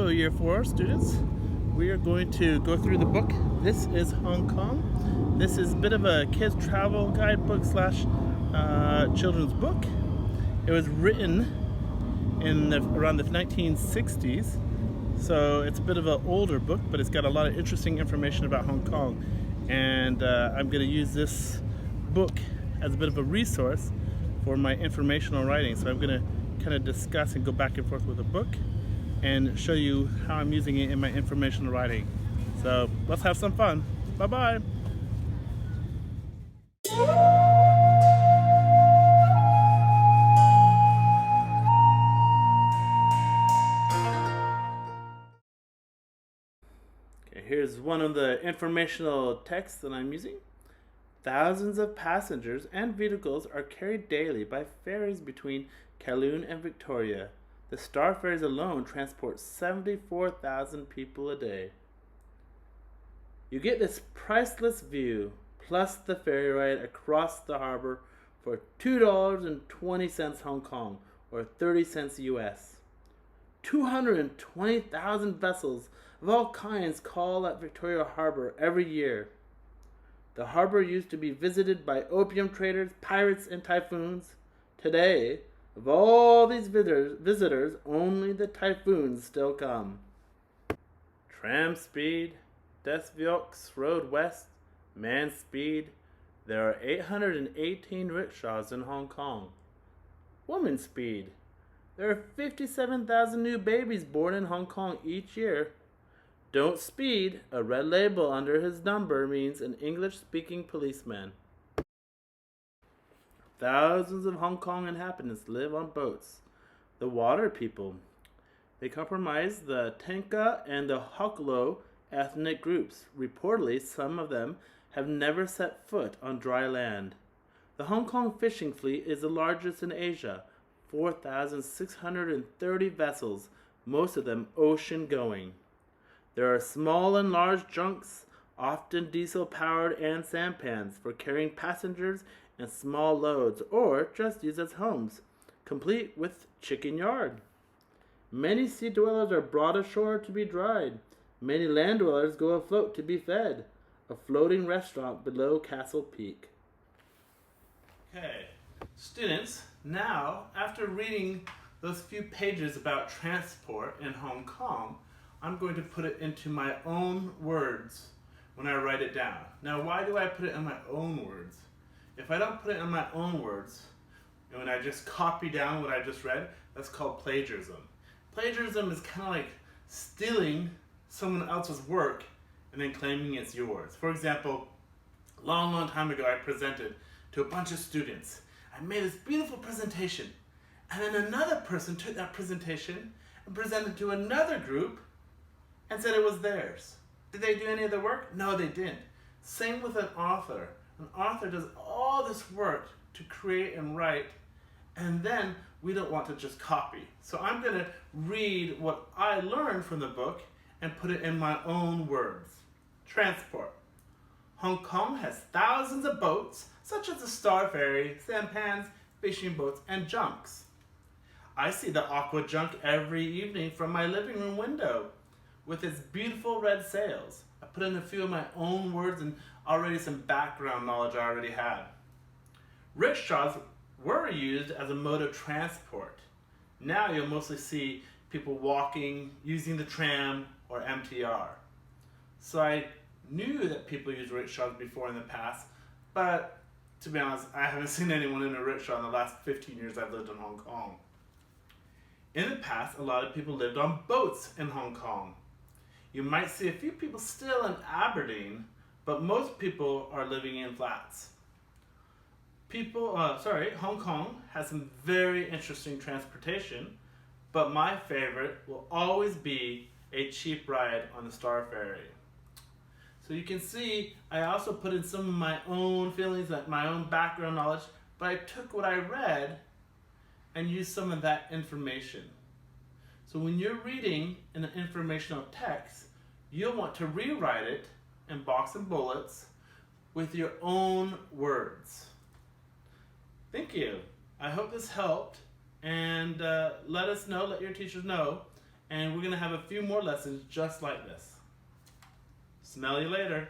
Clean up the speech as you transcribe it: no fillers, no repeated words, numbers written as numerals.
Hello Year 4 students. We are going to go through the book. This is Hong Kong. This is a bit of a kids travel guidebook slash children's book. It was written in around the 1960s, so it's a bit of an older book, but it's got a lot of interesting information about Hong Kong. And I'm going to use this book as a bit of a resource for my informational writing. So I'm going to kind of discuss and go back and forth with the book and show you how I'm using it in my informational writing. So let's have some fun. Bye-bye. Okay, here's one of the informational texts that I'm using. Thousands of passengers and vehicles are carried daily by ferries between Kowloon and Victoria. The Star ferries alone transport 74,000 people a day. You get this priceless view, plus the ferry ride across the harbor for $2.20 Hong Kong, or 30 cents US. 220,000 vessels of all kinds call at Victoria Harbor every year. The harbor used to be visited by opium traders, pirates, and typhoons. Today, of all these visitors, only the typhoons still come. Tram speed, Des Vieux Road West, man speed. There are 818 rickshaws in Hong Kong. Woman speed. There are 57,000 new babies born in Hong Kong each year. Don't speed, a red label under his number means an English-speaking policeman. Thousands of Hong Kong inhabitants live on boats. The water people. They comprise the Tanka and the Hoklo ethnic groups. Reportedly, some of them have never set foot on dry land. The Hong Kong fishing fleet is the largest in Asia, 4,630 vessels, most of them ocean-going. There are small and large junks, often diesel-powered, and sampans for carrying passengers and small loads, or just used as homes, complete with chicken yard. Many sea dwellers are brought ashore to be dried. Many land dwellers go afloat to be fed. A floating restaurant below Castle Peak. Okay, students, now after reading those few pages about transport in Hong Kong, I'm going to put it into my own words when I write it down. Now, why do I put it in my own words? If I don't put it in my own words, and when I just copy down what I just read, that's called plagiarism. Plagiarism is kind of like stealing someone else's work and then claiming it's yours. For example, a long time ago, I presented to a bunch of students. I made this beautiful presentation, and then another person took that presentation and presented to another group and said it was theirs. Did they do any of the work? No, they didn't. Same with an author. An author does all this work to create and write, and then we don't want to just copy. So I'm going to read what I learned from the book and put it in my own words. Transport. Hong Kong has thousands of boats, such as the Star Ferry, sampans, fishing boats, and junks. I see the Aqua Junk every evening from my living room window with its beautiful red sails. I put in a few of my own words and already some background knowledge I already had. Rickshaws were used as a mode of transport. Now you'll mostly see people walking, using the tram or MTR. So I knew that people used rickshaws before in the past, but to be honest, I haven't seen anyone in a rickshaw in the last 15 years I've lived in Hong Kong. In the past, a lot of people lived on boats in Hong Kong. You might see a few people still in Aberdeen, but most people are living in flats. Hong Kong has some very interesting transportation, but my favorite will always be a cheap ride on the Star Ferry. So you can see I also put in some of my own feelings, like my own background knowledge, but I took what I read and used some of that information. So when you're reading an informational text, you'll want to rewrite it in box and bullets with your own words. Thank you. I hope this helped, and let your teachers know And we're going to have a few more lessons just like this. Smell you later.